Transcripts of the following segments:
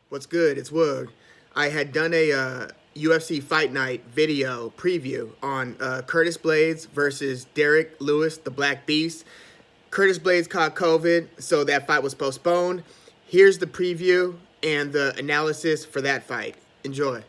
What's good? It's Woog. I had done a UFC Fight Night video preview on Curtis Blaydes versus Derrick Lewis, the Black Beast. Curtis Blaydes caught COVID, so that fight was postponed. Here's the preview and the analysis for that fight. Enjoy.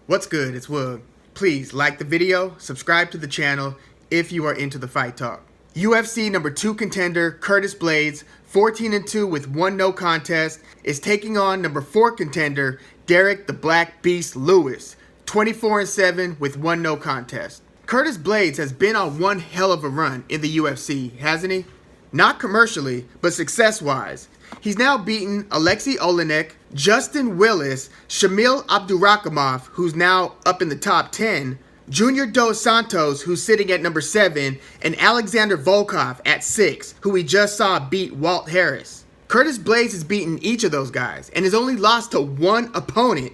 What's good? It's Woog. Please like the video, subscribe to the channel if you are into the fight talk. UFC number 2 contender Curtis Blaydes, 14-2 with 1 no contest, is taking on number 4 contender Derrick the Black Beast Lewis, 24-7 with 1 no contest. Curtis Blaydes has been on one hell of a run in the UFC, hasn't he? Not commercially, but success-wise. He's now beaten Alexei Oleinik, Justin Willis, Shamil Abdurakhimov, who's now up in the top 10, Junior Dos Santos, who's sitting at number 7, and Alexander Volkov at 6, who we just saw beat Walt Harris. Curtis Blaydes has beaten each of those guys and has only lost to one opponent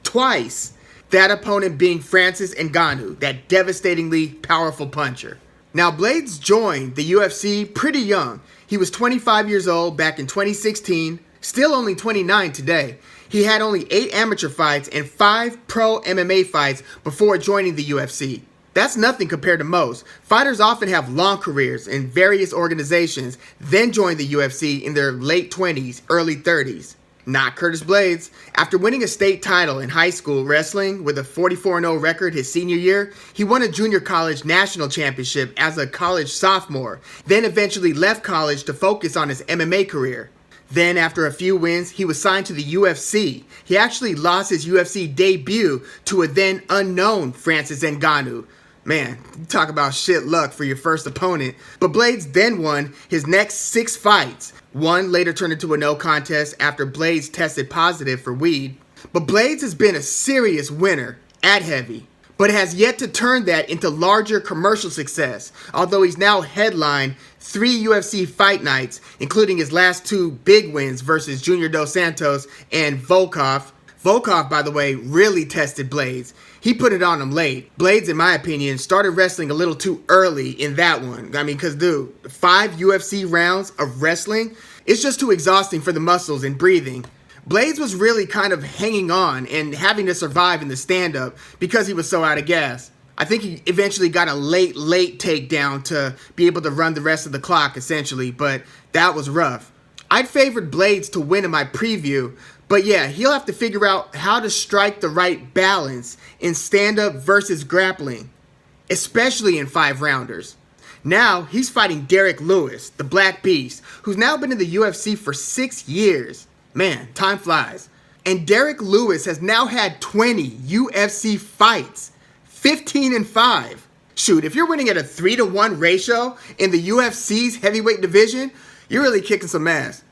twice. That opponent being Francis Ngannou, that devastatingly powerful puncher. Now, Blaydes joined the UFC pretty young. He was 25 years old back in 2016, still only 29 today. He had only 8 amateur fights and 5 pro MMA fights before joining the UFC. That's nothing compared to most. Fighters often have long careers in various organizations, then join the UFC in their late 20s, early 30s. Not Curtis Blaydes. After winning a state title in high school wrestling with a 44-0 record his senior year, he won a junior college national championship as a college sophomore, then eventually left college to focus on his MMA career. Then, after a few wins, he was signed to the UFC. He actually lost his UFC debut to a then unknown Francis Ngannou. Man, talk about shit luck for your first opponent. But Blaydes then won his next 6 fights. One later turned into a no contest after Blaydes tested positive for weed. But Blaydes has been a serious winner at heavy, but has yet to turn that into larger commercial success, although he's now headlined 3 UFC fight nights, including his last 2 big wins versus Junior Dos Santos and Volkov. Volkov, by the way, really tested Blaydes. He put it on him late. Blaydes, in my opinion, started wrestling a little too early in that one. I mean, because, dude, 5 UFC rounds of wrestling, it's just too exhausting for the muscles and breathing. Blaydes was really kind of hanging on and having to survive in the stand-up because he was so out of gas. I think he eventually got a late takedown to be able to run the rest of the clock, essentially, but that was rough. I'd favored Blaydes to win in my preview, but yeah, he'll have to figure out how to strike the right balance in stand-up versus grappling, especially in 5-rounders. Now, he's fighting Derrick Lewis, the Black Beast, who's now been in the UFC for 6 years. Man, time flies. And Derrick Lewis has now had 20 UFC fights, 15-5. Shoot, if you're winning at a 3-to-1 ratio in the UFC's heavyweight division, you're really kicking some ass.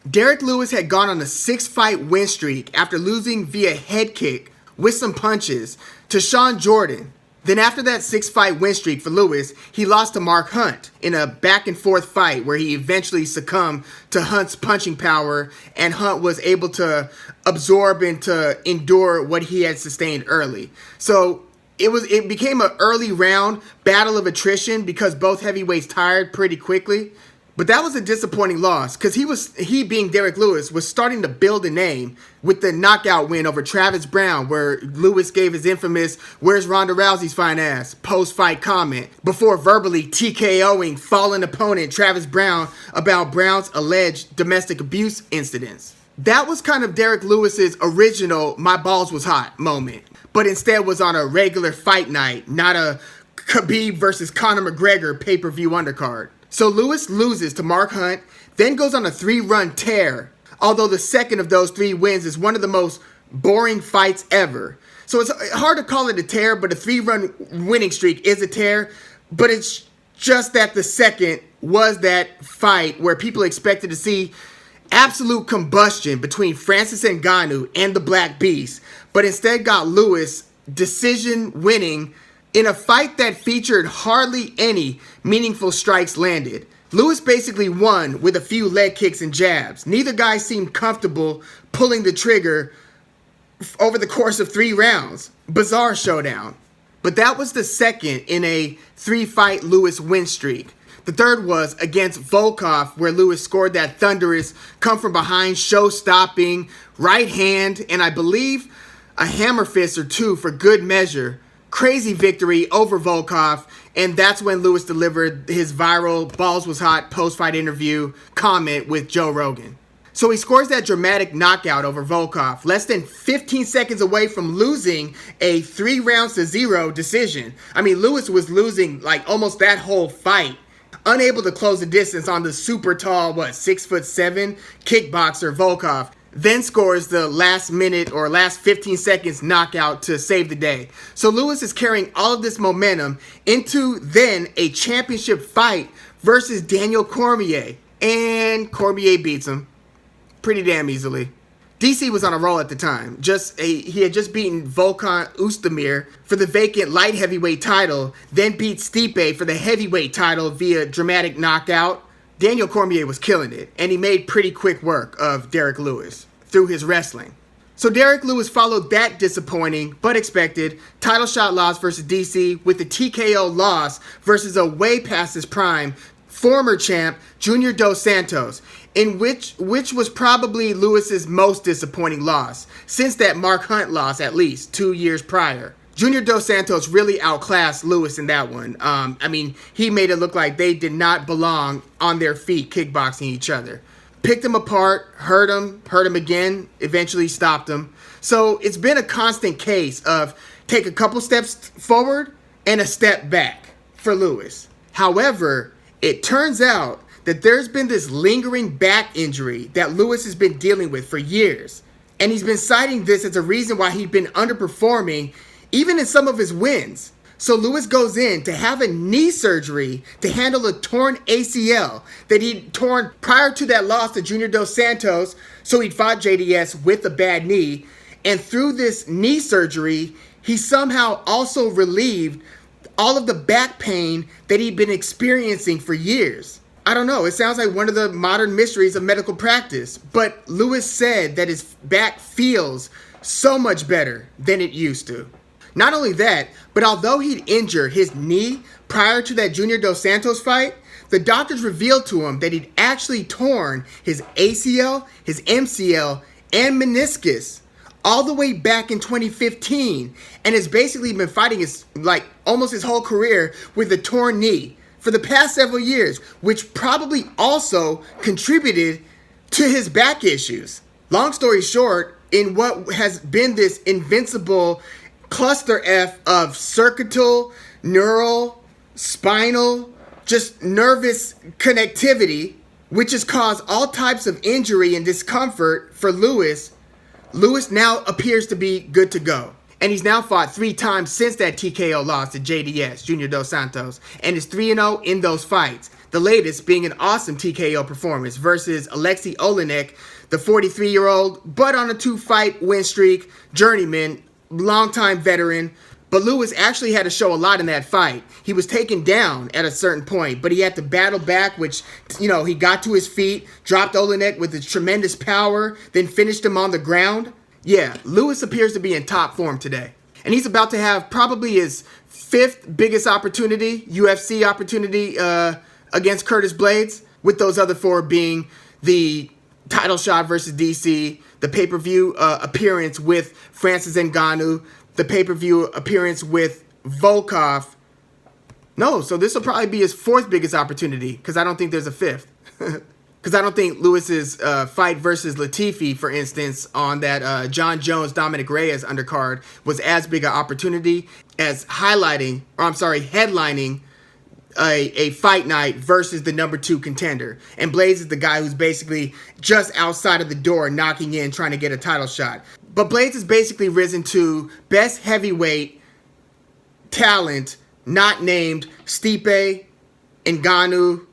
Derrick Lewis had gone on a 6-fight win streak after losing via head kick with some punches to Sean Jordan. Then after that 6-fight win streak for Lewis, he lost to Mark Hunt in a back-and-forth fight where he eventually succumbed to Hunt's punching power, and Hunt was able to absorb and to endure what he had sustained early. So it became an early round battle of attrition because both heavyweights tired pretty quickly. But that was a disappointing loss because he being Derrick Lewis was starting to build a name with the knockout win over Travis Brown, where Lewis gave his infamous "Where's Ronda Rousey's fine ass" post-fight comment before verbally TKOing fallen opponent Travis Brown about Brown's alleged domestic abuse incidents. That was kind of Derrick Lewis's original "my balls was hot" moment, but instead was on a regular fight night, not a Khabib versus Conor McGregor pay-per-view undercard. So Lewis loses to Mark Hunt, then goes on a 3-run tear, although the second of those 3 wins is one of the most boring fights ever. So it's hard to call it a tear, but a 3-run winning streak is a tear, but it's just that the second was that fight where people expected to see absolute combustion between Francis Ngannou and the Black Beast, but instead got Lewis decision winning in a fight that featured hardly any meaningful strikes landed. Lewis basically won with a few leg kicks and jabs. Neither guy seemed comfortable pulling the trigger over the course of 3 rounds. Bizarre showdown. But that was the second in a 3-fight Lewis win streak. The third was against Volkov, where Lewis scored that thunderous come-from-behind, show-stopping right hand, and I believe a hammer fist or two for good measure. Crazy victory over Volkov, and that's when Lewis delivered his viral balls was hot post-fight interview comment with Joe Rogan. So he scores that dramatic knockout over Volkov, less than 15 seconds away from losing a 3-0 decision. I mean, Lewis was losing like almost that whole fight. Unable to close the distance on the super tall, 6'7" kickboxer Volkov, then scores the last minute or last 15 seconds knockout to save the day. So Lewis is carrying all of this momentum into then a championship fight versus Daniel Cormier. And Cormier beats him pretty damn easily. DC was on a roll at the time. He had just beaten Volkan Oezdemir for the vacant light heavyweight title, then beat Stipe for the heavyweight title via dramatic knockout. Daniel Cormier was killing it, and he made pretty quick work of Derrick Lewis through his wrestling. So Derrick Lewis followed that disappointing but expected title shot loss versus DC with the TKO loss versus a way past his prime former champ Junior Dos Santos, in which was probably Lewis's most disappointing loss since that Mark Hunt loss at least 2 years prior. Junior Dos Santos really outclassed Lewis in that one. I mean, he made it look like they did not belong on their feet kickboxing each other. Picked him apart, hurt him again, eventually stopped him. So it's been a constant case of take a couple steps forward and a step back for Lewis. However, it turns out that there's been this lingering back injury that Lewis has been dealing with for years. And he's been citing this as a reason why he's been underperforming even in some of his wins. So Lewis goes in to have a knee surgery to handle a torn ACL that he'd torn prior to that loss to Junior Dos Santos. So he'd fought JDS with a bad knee. And through this knee surgery, he somehow also relieved all of the back pain that he'd been experiencing for years. I don't know, it sounds like one of the modern mysteries of medical practice. But Lewis said that his back feels so much better than it used to. Not only that, but although he'd injured his knee prior to that Junior Dos Santos fight, the doctors revealed to him that he'd actually torn his ACL, his MCL, and meniscus all the way back in 2015, and has basically been fighting almost his whole career with a torn knee for the past several years, which probably also contributed to his back issues. Long story short, in what has been this invincible cluster F of circuital, neural, spinal, just nervous connectivity, which has caused all types of injury and discomfort for Lewis now appears to be good to go. And he's now fought 3 times since that TKO loss to JDS, Junior Dos Santos, and is 3-0 in those fights. The latest being an awesome TKO performance versus Alexei Olenek, the 43-year-old, but on a 2-fight win streak, journeyman, longtime veteran. But Lewis actually had to show a lot in that fight. He was taken down at a certain point, but he had to battle back, which, he got to his feet, dropped Olenek with his tremendous power, then finished him on the ground. Yeah, Lewis appears to be in top form today. And he's about to have probably his 5th biggest opportunity, UFC opportunity, against Curtis Blaydes, with those other 4 being the title shot versus DC, the pay-per-view appearance with Francis Ngannou, the pay-per-view appearance with Volkov. No, so this will probably be his 4th biggest opportunity, because I don't think there's a 5th. Because I don't think Lewis's fight versus Latifi, for instance, on that Jon Jones, Dominic Reyes undercard was as big an opportunity as headlining a fight night versus the number 2 contender. And Blaydes is the guy who's basically just outside of the door knocking in, trying to get a title shot. But Blaydes has basically risen to best heavyweight talent not named Stipe, Ngannou,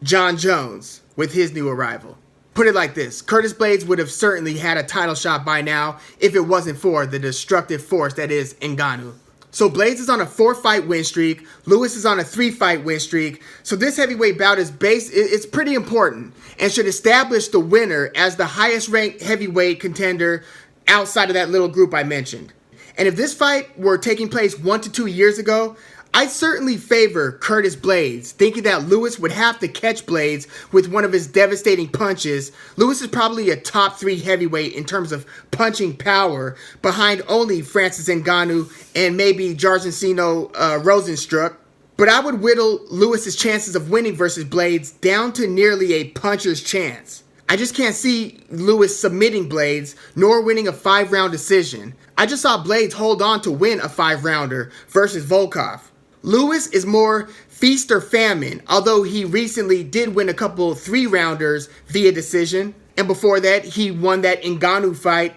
Jon Jones with his new arrival. Put it like this, Curtis Blaydes would have certainly had a title shot by now if it wasn't for the destructive force that is Ngannou. So Blaydes is on a 4-fight win streak. Lewis is on a 3-fight win streak. So this heavyweight bout it's pretty important and should establish the winner as the highest ranked heavyweight contender outside of that little group I mentioned. And if this fight were taking place 1 to 2 years ago, I certainly favor Curtis Blaydes, thinking that Lewis would have to catch Blaydes with one of his devastating punches. Lewis is probably a top 3 heavyweight in terms of punching power, behind only Francis Ngannou and maybe Jairzinho Rozenstruik. But I would whittle Lewis's chances of winning versus Blaydes down to nearly a puncher's chance. I just can't see Lewis submitting Blaydes, nor winning a 5-round decision. I just saw Blaydes hold on to win a 5-rounder versus Volkov. Lewis is more feast or famine, although he recently did win a couple 3-rounders via decision. And before that, he won that Ngannou fight,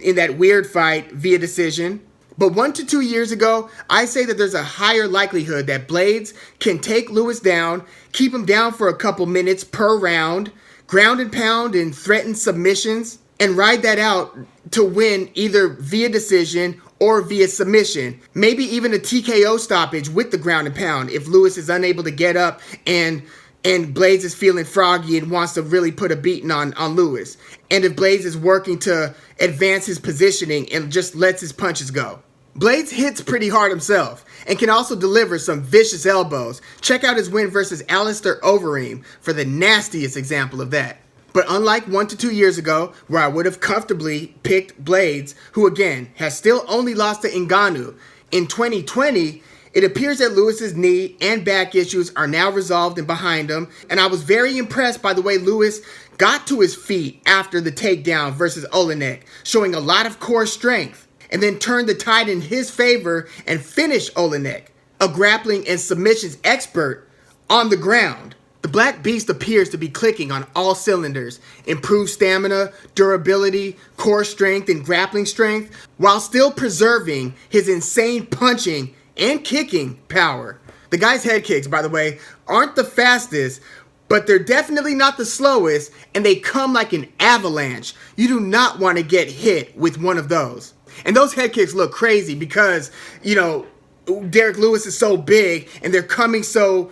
in that weird fight, via decision. But 1 to 2 years ago, I say that there's a higher likelihood that Blaydes can take Lewis down, keep him down for a couple minutes per round, ground and pound and threaten submissions, and ride that out to win either via decision or via submission. Maybe even a TKO stoppage with the ground and pound if Lewis is unable to get up and Blaydes is feeling froggy and wants to really put a beating on Lewis. And if Blaydes is working to advance his positioning and just lets his punches go. Blaydes hits pretty hard himself and can also deliver some vicious elbows. Check out his win versus Alistair Overeem for the nastiest example of that. But unlike 1 to 2 years ago, where I would have comfortably picked Blaydes, who again has still only lost to Ngannou, in 2020, it appears that Lewis's knee and back issues are now resolved and behind him, and I was very impressed by the way Lewis got to his feet after the takedown versus Olenek, showing a lot of core strength, and then turned the tide in his favor and finished Olenek, a grappling and submissions expert, on the ground. The Black Beast appears to be clicking on all cylinders: improved stamina, durability, core strength, and grappling strength, while still preserving his insane punching and kicking power. The guy's head kicks, by the way, aren't the fastest, but they're definitely not the slowest, and they come like an avalanche. You do not want to get hit with one of those. And those head kicks look crazy because, Derrick Lewis is so big and they're coming so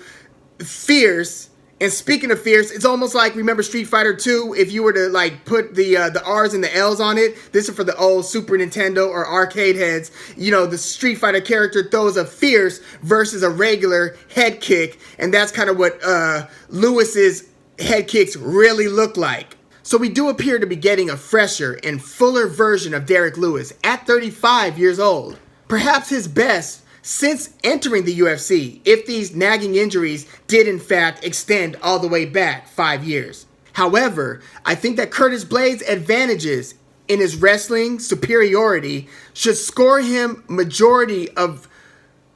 fierce. And speaking of fierce, it's almost like, remember Street Fighter 2? If you were to put the R's and the L's on it, this is for the old Super Nintendo or arcade heads. The Street Fighter character throws a fierce versus a regular head kick, and that's kind of what Lewis's head kicks really look like. So we do appear to be getting a fresher and fuller version of Derrick Lewis at 35 years old. Perhaps his best since entering the UFC, if these nagging injuries did in fact extend all the way back 5 years. However, I think that Curtis Blaydes' advantages in his wrestling superiority should score him majority of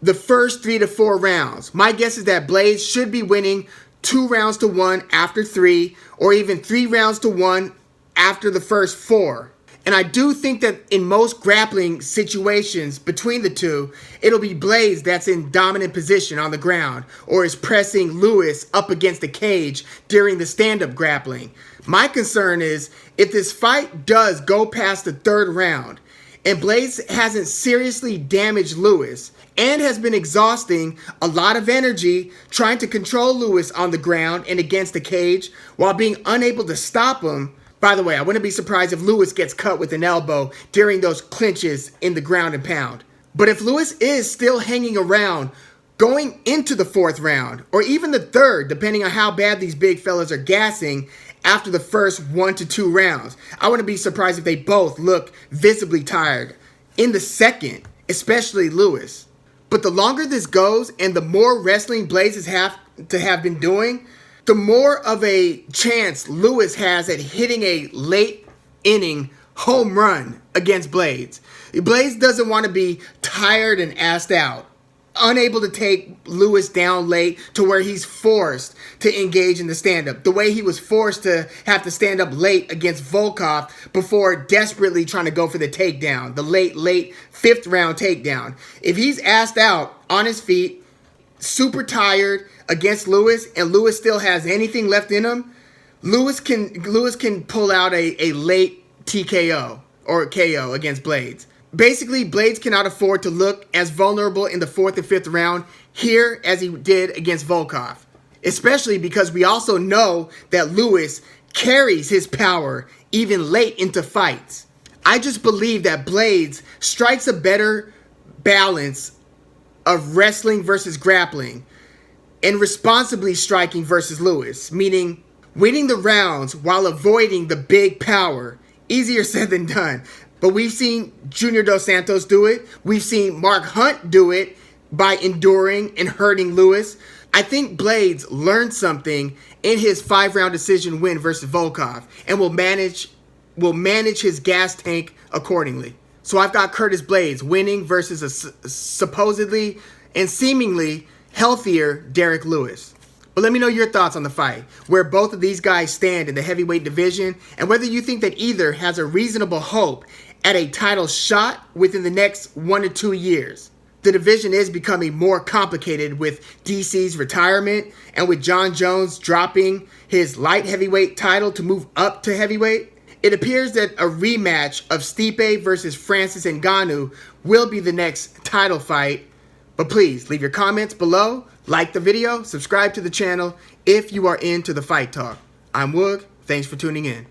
the first 3 to 4 rounds. My guess is that Blaydes should be winning 2 rounds to 1 after 3, or even 3 rounds to 1 after the first 4. And I do think that in most grappling situations between the two, it'll be Blaydes that's in dominant position on the ground or is pressing Lewis up against the cage during the stand-up grappling. My concern is if this fight does go past the 3rd round and Blaydes hasn't seriously damaged Lewis and has been exhausting a lot of energy trying to control Lewis on the ground and against the cage while being unable to stop him. By the way, I wouldn't be surprised if Lewis gets cut with an elbow during those clinches in the ground and pound. But if Lewis is still hanging around going into the 4th round, or even the 3rd, depending on how bad these big fellas are gassing after the first 1 to 2 rounds, I wouldn't be surprised if they both look visibly tired in the 2nd, especially Lewis. But the longer this goes and the more wrestling Blaydes have been doing, the more of a chance Lewis has at hitting a late inning home run against Blaydes. Blaydes doesn't want to be tired and assed out, unable to take Lewis down late to where he's forced to engage in the stand-up, the way he was forced to have to stand up late against Volkov before desperately trying to go for the takedown, the late 5th round takedown. If he's assed out on his feet, super tired against Lewis, and Lewis still has anything left in him, Lewis can pull out a late TKO or KO against Blaydes. Basically, Blaydes cannot afford to look as vulnerable in the 4th and 5th round here as he did against Volkov, especially because we also know that Lewis carries his power even late into fights. I just believe that Blaydes strikes a better balance of wrestling versus grappling and responsibly striking versus Lewis, meaning winning the rounds while avoiding the big power. Easier said than done. But we've seen Junior Dos Santos do it. We've seen Mark Hunt do it by enduring and hurting Lewis. I think Blaydes learned something in his 5-round decision win versus Volkov and will manage his gas tank accordingly. So I've got Curtis Blaydes winning versus a supposedly and seemingly healthier Derrick Lewis. But let me know your thoughts on the fight, where both of these guys stand in the heavyweight division, and whether you think that either has a reasonable hope at a title shot within the next 1 to 2 years. The division is becoming more complicated with DC's retirement and with Jon Jones dropping his light heavyweight title to move up to heavyweight. It appears that a rematch of Stipe versus Francis Ngannou will be the next title fight. But please leave your comments below, like the video, subscribe to the channel if you are into the fight talk. I'm Woog. Thanks for tuning in.